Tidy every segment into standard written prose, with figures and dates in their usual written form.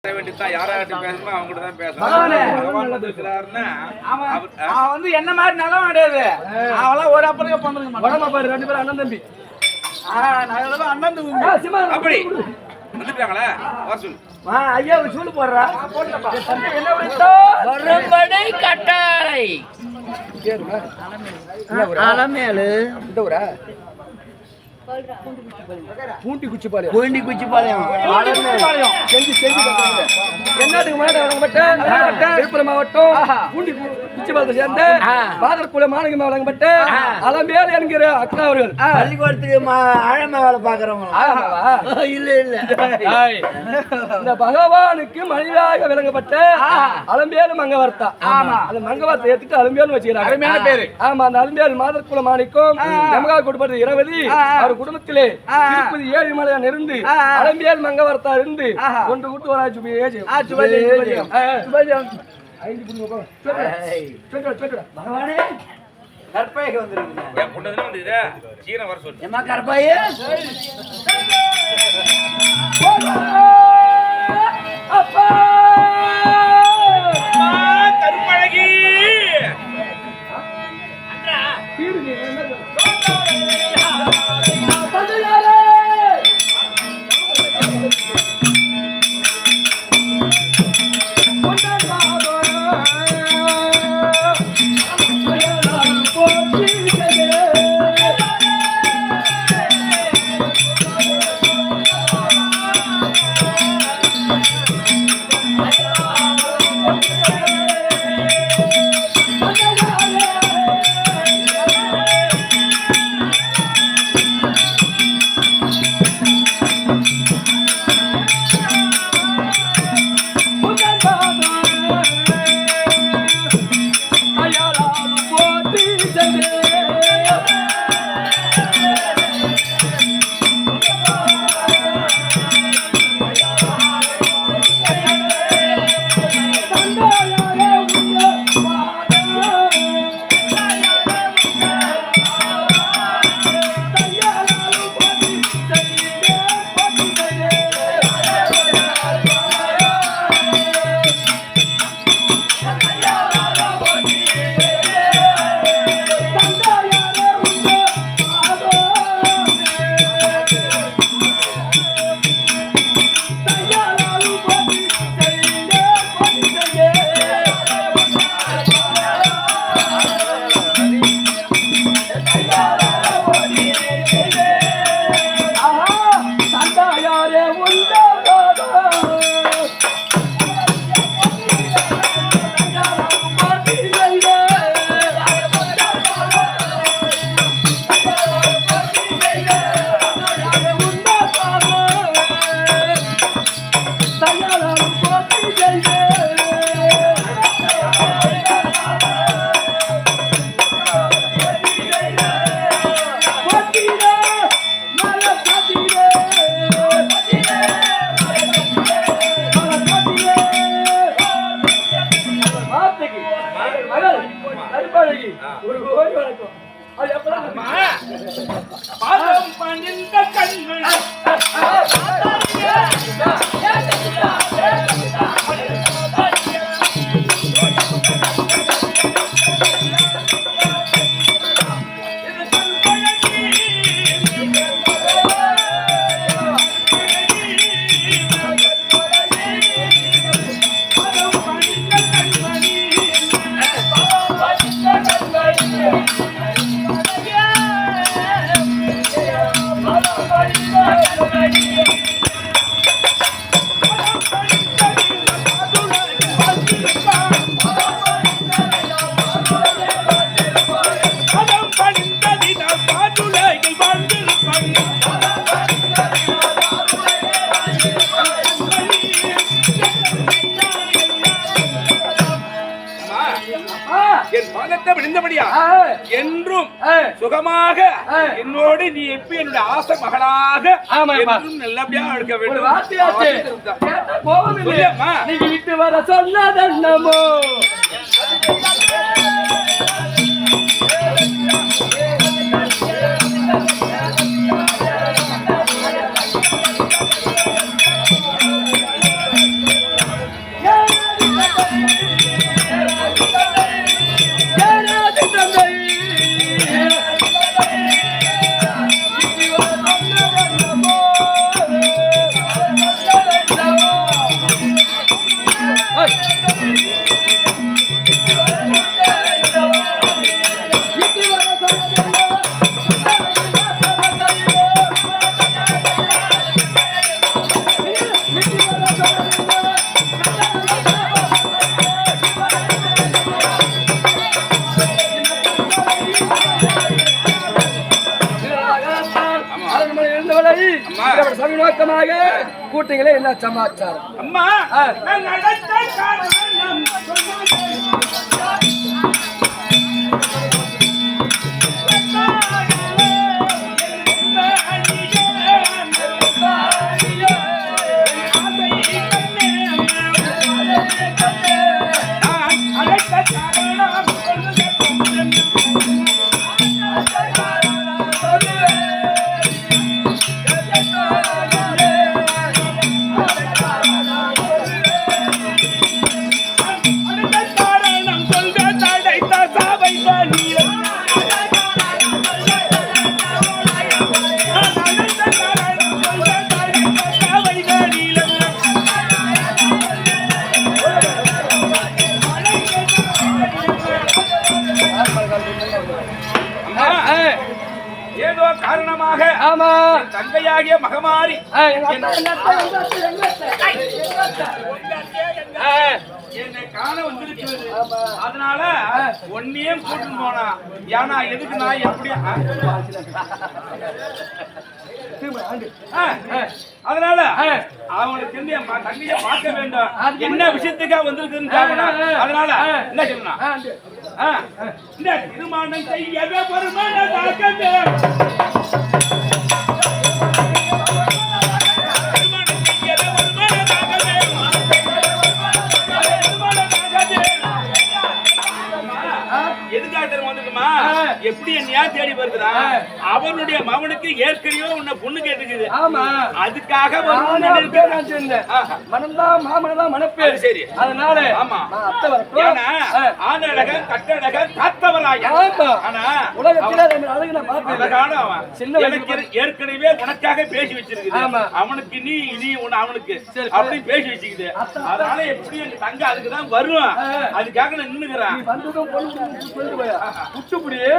என்ன மாதிரி நல்ல கிடையாது. அவெல்லாம் ஒரு அப்புறம் பாரு, 2 பேரும் அண்ணன் தம்பி. அண்ணன் தம்பி அப்படி வந்துட்டாங்களா? ஐயா சொல்லு போடுறா கட்டாளை அலமேலு பூண்டி குச்சிப்பாளையம் விழுப்புரம் மாவட்டம் பூண்டி குச்சிப்பாளையத்தை சேர்ந்த பாதர்குல மாநகர வழங்கப்பட்ட அலமேல் என்கிற அக்கா அவர்கள் பள்ளிக்கூடத்துக்கு ஆழமா வேலை பாக்குறவங்க இல்ல இந்த பகவானுக்கு மனிதாக விளங்கப்பட்ட அலம்பேலு மங்கவர்த்தா. அந்த மங்கவர்த்தை ஏத்துட்டு அலம்பேலு வச்சுக்கிறாங்க பேரு. ஆமா, அந்த அலம்பேல் மாதர்குல மாணிக்கம் நமக்காக கொடுப்பது 20. அவர் குடும்பத்திலே திருப்பதி 7 மலையான் இருந்து அலம்பியல் மங்கவர்த்தா இருந்து ஒன்று கூட்டு ஒரு பகவானே கற்பாய்க்கு வந்துருக்கீங்க. அப்பா கருப்பழகி என்றும் சுகமாக என்னோடு நீ எப்ப என்னுடைய ஆசை மகளாக நல்லபடியா இருக்க வேண்டும். நீங்க விட்டு வர சொன்னதன்னமோ விதமாக கூட்டங்களே என்ன சமாச்சாரம்? அம்மா நான் நடந்த காரணம் ஏதோ காரணமாக ஆமா தங்கையாகிய மகமாரி என்னை காண வந்திருக்கிறது. அதனால ஒன்னையும் கூட்டிட்டு போனா ஏன்னா எதுக்கு நான் எப்படி அதனால அவனுக்கு தங்கைய பார்க்க வேண்டும். என்ன விஷயத்துக்காக வந்திருக்குன்னு அதனால என்ன சொன்னா இந்த திருமணம் செய்யவே எப்படி என்னையா தேடி வருகிறான். அவனுடைய மகனுக்கு ஏற்கனவே உன்னை பொண்ணு கேட்டுக்குது. அதுக்காக மனம்தான் மாமனதான் மனப்பேரு. சரி அதனால ஆமா ஆனழகன் கட்டழகன் காத்தவராய. ஆனா உலகத்தில அழகு நான் பார்த்தேன். அவன் ஏற்கனவே உனக்காக பேசி வச்சிருக்குது. அவனுக்கு நீ அவனுக்கு அப்படி பேசி வச்சுக்குது. அதனால எப்படி எங்க தங்க அதுக்குதான் வருவான். அதுக்காக நான் நின்னுக்கிறேன். புட்டுப்படியே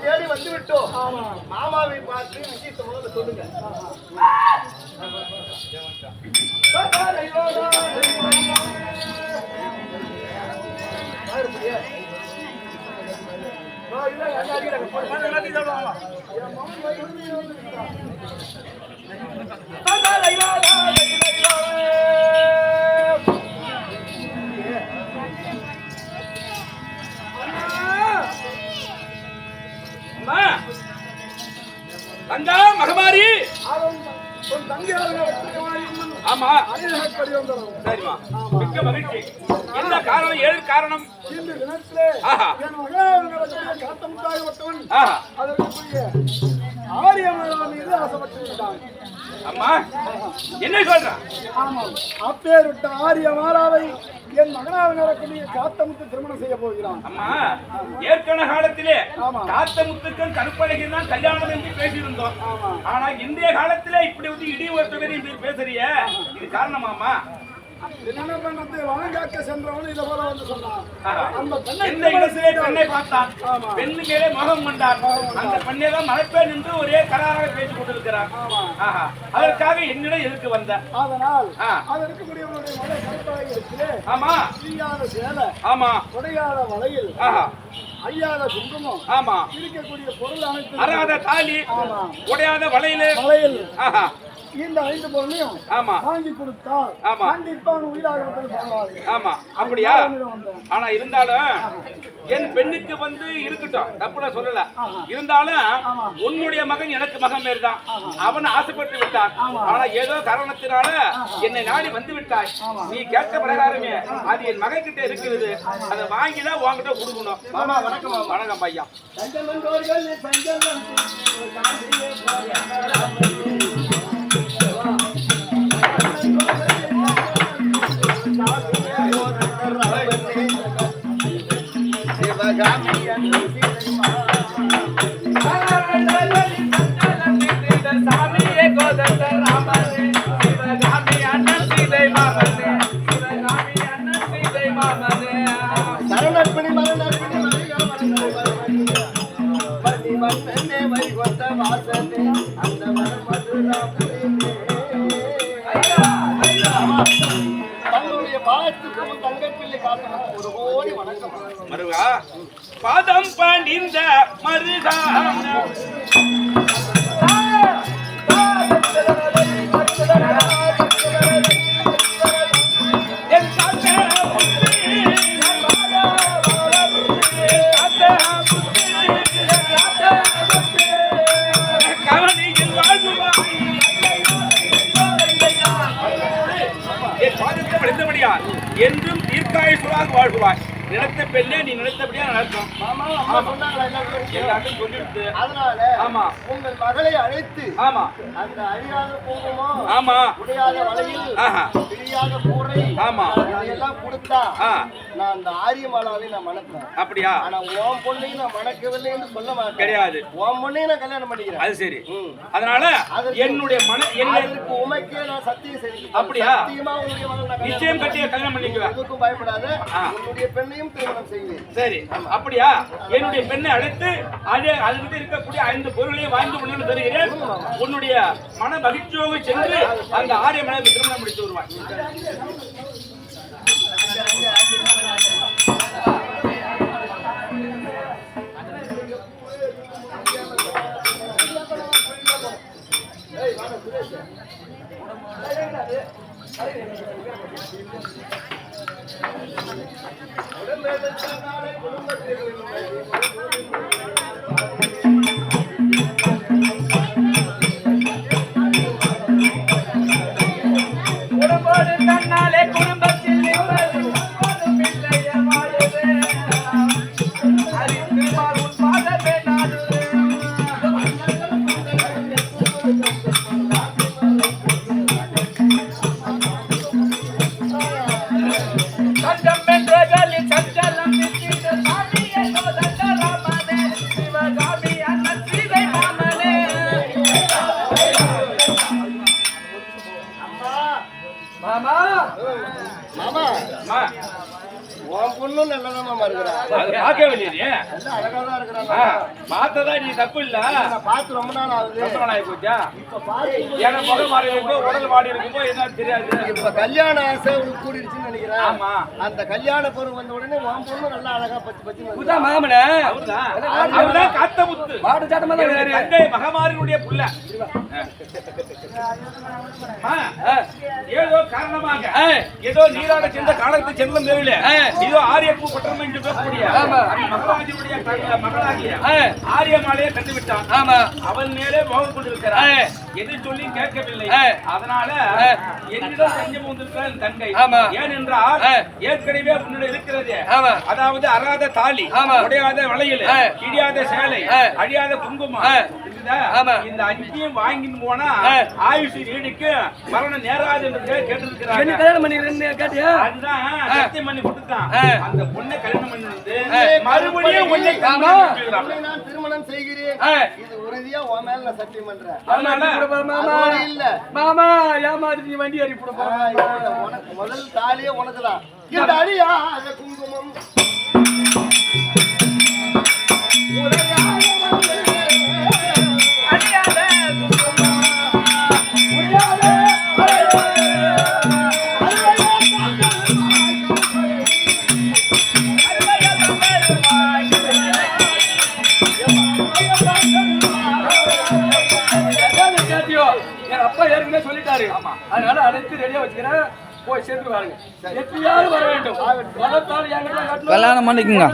தேடி வந்து விட்டோம். மாமாவை பார்த்து விஷயத்தை முதல்ல சொல்லுங்க. தங்கா மகமாரி ஆமா சரிமா மிக்க மகிழ்ச்சி. என்ன காரணம்? ஏழு காரணம் அம்மா என்ன சொல்றான்? அப்பேற்பட்ட ஆரிய மாலாவை என் மகனாக நடக்கூடிய காத்தமுத்து திருமணம் செய்ய போகிறான். அம்மா ஏற்கனவே காலத்திலே காத்தமுத்துக்கும் கருப்பழகி தான் கல்யாணம் என்று பேசியிருந்தோம். ஆனா இன்றைய காலத்திலே இப்படி வந்து இடி ஒருத்தவரை பேசுறிய இது காரணமாமா? வனங்காக்க சென்றவன் இதை போல வந்து சொன்னான். பெண்ணை பார்த்தான். பெண்ணு மேலே மோகம் கொண்டான். அந்த பெண்ணை தான் மலைப்பேன் என்று ஒரே கராராக பேசிக் கொண்டிருக்கிறார். அதற்காக என்னிடம் எதிர்க்கு வந்த. அதனால் அது இருக்கக்கூடியவனுடைய மலை கருப்பழகி இருக்கிறே. ஆமா செய்யாத சேலை. ஆமா உடையாத வளையல். ஐயாத குங்குமம். ஆமா இருக்கக்கூடிய பொருள் அனைத்து. அறாத தாலி. உடையாத வளையல். வளையல். இந்த 5 பொருளையும் ஆமா வாங்கி கொடுத்தால் ஆமா கண்டிப்பா உயிராக சொல்லுவாங்க. ஆமா அப்படியா? ஆனா இருந்தாலும் என் பெண்ணுக்கு வந்து இருக்கட்டும், தப்பு நான் சொல்லல. இருந்தாலும் உன்னுடைய மகன் எனக்கு மகன் மாரி தான். அவன் ஆசைப்பட்டு விட்டான். ஆனா ஏதோ காரணத்தினால என்னை நாடி வந்து விட்டாய். நீ கேட்ட பிரகாரமே அது என் மகன் கிட்ட இருக்கிறது. அதை வாங்கிதான் உன்கிட்ட கொடுக்கணும். மாமா வணக்கம். வணக்கம் பையா. மருகா பாதம் பணிந்த மருகா என்றும் தீர்க்காயுசுராக வாழ்வாய். நினைத்த பெண்ணே நீ நினைத்தபடியா நடக்கும். எல்லாத்தையும் சொல்லிட்டு அதனால ஆமா உங்கள் மகளை அழைத்து ஆமா அந்த அழியாத பூமோ ஆமா உடையாத வலையில் பிரியாத கூரை ஆமா இதெல்லாம் கொடுத்தா நான் அந்த ஆரியமாலாவை நான் மணப்பேன். அப்படியா? ஆனா உன் பொண்ணையும் நான் மணக்கவில்லை என்று சொல்ல மாட்டேன். கிடையாது. உன் பொண்ணையும் நான் கல்யாணம் பண்ணிக்கிறேன். அது சரி. அதனால என்னுடைய அதற்கு உமைக்கே நான் சத்தியம் செய்கிறேன். அப்படியா? சத்தியமா உன்னுடைய மகள் நிச்சயம் கட்டிய கல்யாணம் பண்ணிக்குவேன். எதுக்கும் பயப்படாத. உன்னுடைய பெண்ணையும் திருமணம் செய்வேன். சரி. அப்படியா? என்னுடைய பெண்ணை அழைத்து அதுகிட்ட இருக்கக்கூடிய 5 பொருளையும் வாங்கி கொண்டு தருகிறேன். உன்னுடைய மன மகிழ்ச்சியோடு சென்று அந்த ஆரியமலை திருமணம் முடித்து வருவான். நீ தப்பு இல்ல. பார்த்து ரொம்ப நாள் ஆகுது. ரொம்ப நாள் ஆகி போச்சா? எனக்கு முகம் மாறி இருக்கும், உடல் மாறி இருக்கும்போ என்ன தெரியாது. இப்ப கல்யாண ஆசை கூடிடுச்சுன்னு நினைக்கிறேன். ஆமா. அந்த கல்யாண பருவம் வந்த உடனே உன் பொண்ணு நல்லா அழகா பச்சு பச்சு மாமனே அவர்தான் காத்த முத்து மாடு சாட்டமா தங்கை மகமாரினுடைய புள்ள. ஏதோ காரணமாக ஏதோ நீராட சென்ற காலத்து செல்லும் தேவையில்லை. ஏதோ ஆரியப்பூ பட்டம் என்று சொல்லக்கூடிய மகராஜனுடைய மகளாகிய ஆரியமாலையை கண்டுவிட்டான். ஆமா. அவன் மேலே மோகம் கொண்டிருக்கிறான். எது சொல்லி கேட்கவில்லை. அதனால என்னிடம் செஞ்சு வந்திருக்கிறான் தங்கை. ஏனென்றால் ஏற்கனவே உன்னிடம் இருக்கிறது. அதாவது அறாத தாலி, உடையாத வளையல், கிழியாத சேலை, அழியாத குங்குமம், இந்த 5 வாங்கிட்டு போனா ஆயுஷ் நீடிக்கு மரணம் நேராது என்று கேட்டிருக்கிறாங்க. கல்யாணம் பண்ணி அதுதான் சத்தியம் பண்ணி கொடுத்தான். அந்த பொண்ணை கல்யாணம் பண்ணி வந்து மறுபடியும் உன்னை நான் திருமணம் செய்கிறேன். இது உறுதியா உன் மேல நான் சத்தியம் பண்றேன். அதனால இல்ல மாமா ஏமாத்தி வண்டி ஏறி போட உனக்கு முதல் தாலியே உனக்குதான். இந்த அடியா அந்த குங்குமம் அப்பா ஏற்கனவே சொல்லிட்டாரு. அதனால அனைத்து ரெடியா வச்சுக்கிறேன். போய் சேர்ந்து பாருங்க. எப்படியாவது வர வேண்டும். கல்யாணம் பண்ணிக்கங்க.